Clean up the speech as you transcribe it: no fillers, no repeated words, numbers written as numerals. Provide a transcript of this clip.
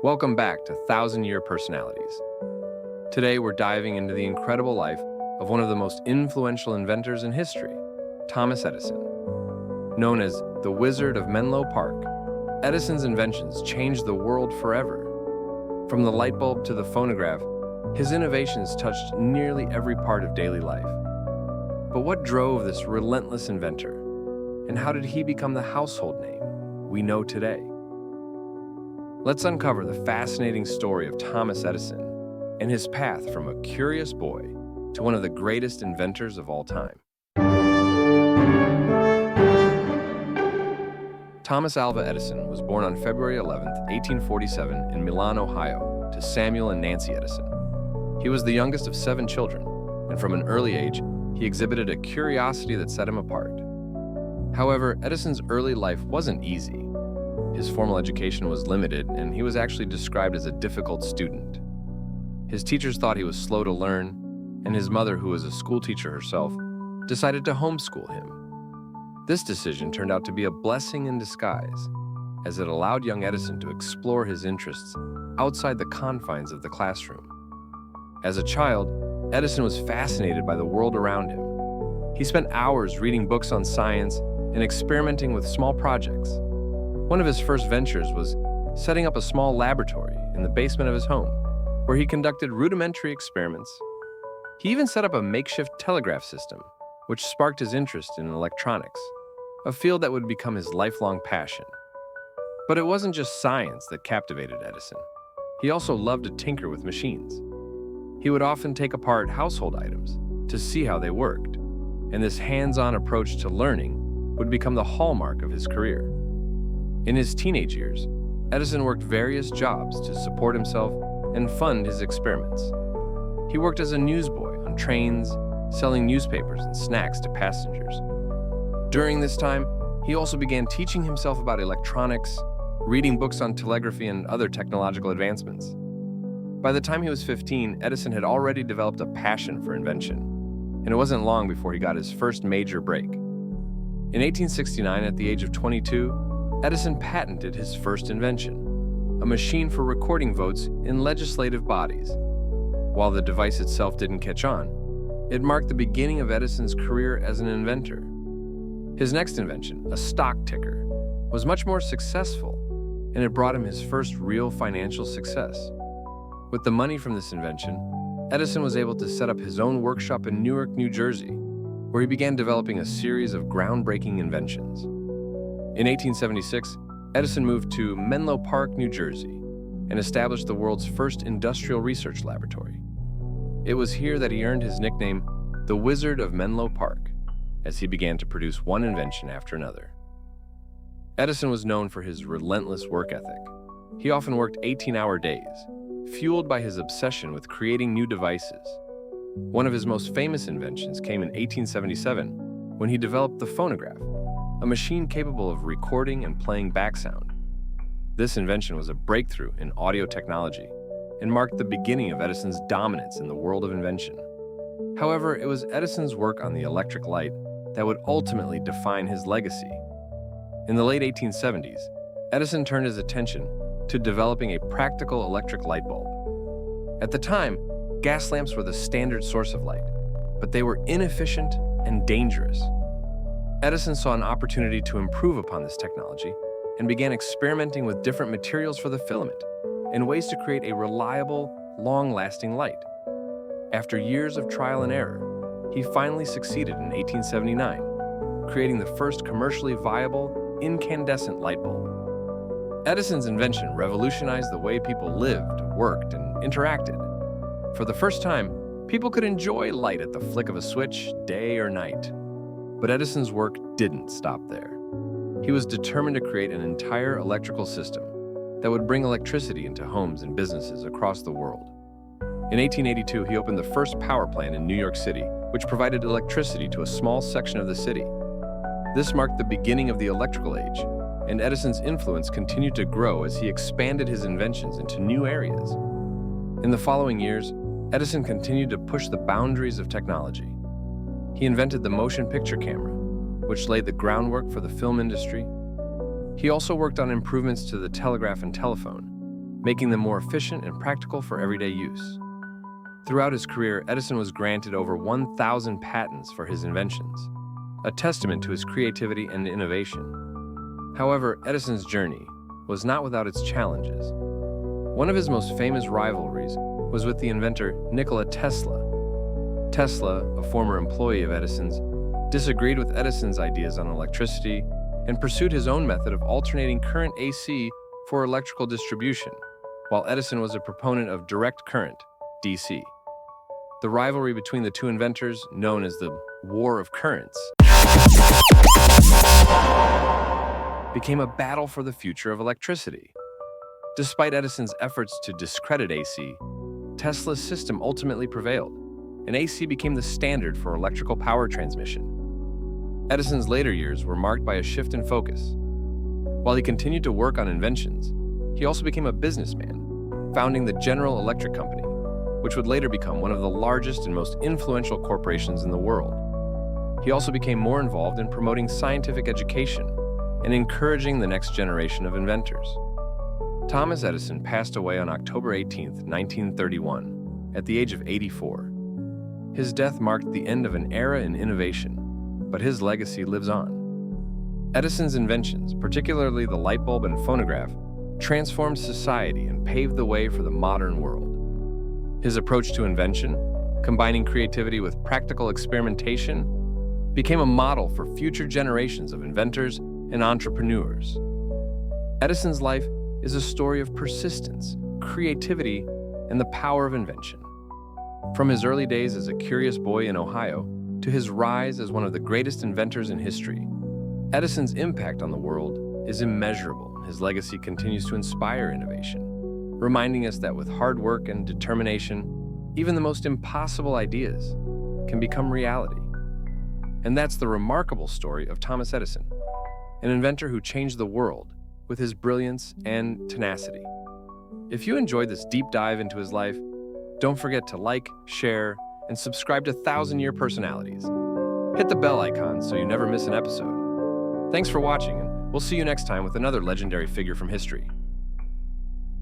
Welcome back to Thousand-Year Personalities. Today we're diving into the incredible life of one of the most influential inventors in history, Thomas Edison. Known as the Wizard of Menlo Park, Edison's inventions changed the world forever. From the light bulb to the phonograph, his innovations touched nearly every part of daily life. But what drove this relentless inventor? And how did he become the household name we know today? Let's uncover the fascinating story of Thomas Edison and his path from a curious boy to one of the greatest inventors of all time. Thomas Alva Edison was born on February 11, 1847 in Milan, Ohio, to Samuel and Nancy Edison. He was the youngest of 7 children, and from an early age, he exhibited a curiosity that set him apart. However, Edison's early life wasn't easy. His formal education was limited, and he was actually described as a difficult student. His teachers thought he was slow to learn, and his mother, who was a school teacher herself, decided to homeschool him. This decision turned out to be a blessing in disguise, as it allowed young Edison to explore his interests outside the confines of the classroom. As a child, Edison was fascinated by the world around him. He spent hours reading books on science and experimenting with small projects. One of his first ventures was setting up a small laboratory in the basement of his home, where he conducted rudimentary experiments. He even set up a makeshift telegraph system, which sparked his interest in electronics, a field that would become his lifelong passion. But it wasn't just science that captivated Edison. He also loved to tinker with machines. He would often take apart household items to see how they worked, and this hands-on approach to learning would become the hallmark of his career. In his teenage years, Edison worked various jobs to support himself and fund his experiments. He worked as a newsboy on trains, selling newspapers and snacks to passengers. During this time, he also began teaching himself about electronics, reading books on telegraphy and other technological advancements. By the time he was 15, Edison had already developed a passion for invention, and it wasn't long before he got his first major break. In 1869, at the age of 22, Edison patented his first invention, a machine for recording votes in legislative bodies. While the device itself didn't catch on, it marked the beginning of Edison's career as an inventor. His next invention, a stock ticker, was much more successful, and it brought him his first real financial success. With the money from this invention, Edison was able to set up his own workshop in Newark, New Jersey, where he began developing a series of groundbreaking inventions. In 1876, Edison moved to Menlo Park, New Jersey, and established the world's first industrial research laboratory. It was here that he earned his nickname, the Wizard of Menlo Park, as he began to produce one invention after another. Edison was known for his relentless work ethic. He often worked 18-hour days, fueled by his obsession with creating new devices. One of his most famous inventions came in 1877 when he developed the phonograph, a machine capable of recording and playing back sound. This invention was a breakthrough in audio technology and marked the beginning of Edison's dominance in the world of invention. However, it was Edison's work on the electric light that would ultimately define his legacy. In the late 1870s, Edison turned his attention to developing a practical electric light bulb. At the time, gas lamps were the standard source of light, but they were inefficient and dangerous. Edison saw an opportunity to improve upon this technology and began experimenting with different materials for the filament and ways to create a reliable, long-lasting light. After years of trial and error, he finally succeeded in 1879, creating the first commercially viable, incandescent light bulb. Edison's invention revolutionized the way people lived, worked, and interacted. For the first time, people could enjoy light at the flick of a switch, day or night. But Edison's work didn't stop there. He was determined to create an entire electrical system that would bring electricity into homes and businesses across the world. In 1882, he opened the first power plant in New York City, which provided electricity to a small section of the city. This marked the beginning of the electrical age, and Edison's influence continued to grow as he expanded his inventions into new areas. In the following years, Edison continued to push the boundaries of technology. He invented the motion picture camera, which laid the groundwork for the film industry. He also worked on improvements to the telegraph and telephone, making them more efficient and practical for everyday use. Throughout his career, Edison was granted over 1,000 patents for his inventions, a testament to his creativity and innovation. However, Edison's journey was not without its challenges. One of his most famous rivalries was with the inventor Nikola Tesla. Tesla, a former employee of Edison's, disagreed with Edison's ideas on electricity and pursued his own method of alternating current AC for electrical distribution, while Edison was a proponent of direct current, DC. The rivalry between the two inventors, known as the War of Currents, became a battle for the future of electricity. Despite Edison's efforts to discredit AC, Tesla's system ultimately prevailed, and AC became the standard for electrical power transmission. Edison's later years were marked by a shift in focus. While he continued to work on inventions, he also became a businessman, founding the General Electric Company, which would later become one of the largest and most influential corporations in the world. He also became more involved in promoting scientific education and encouraging the next generation of inventors. Thomas Edison passed away on October 18, 1931, at the age of 84. His death marked the end of an era in innovation, but his legacy lives on. Edison's inventions, particularly the light bulb and phonograph, transformed society and paved the way for the modern world. His approach to invention, combining creativity with practical experimentation, became a model for future generations of inventors and entrepreneurs. Edison's life is a story of persistence, creativity, and the power of invention. From his early days as a curious boy in Ohio to his rise as one of the greatest inventors in history, Edison's impact on the world is immeasurable. His legacy continues to inspire innovation, reminding us that with hard work and determination, even the most impossible ideas can become reality. And that's the remarkable story of Thomas Edison, an inventor who changed the world with his brilliance and tenacity. If you enjoyed this deep dive into his life, don't forget to like, share, and subscribe to 1,000-Year Personalities. Hit the bell icon so you never miss an episode. Thanks for watching, and we'll see you next time with another legendary figure from history.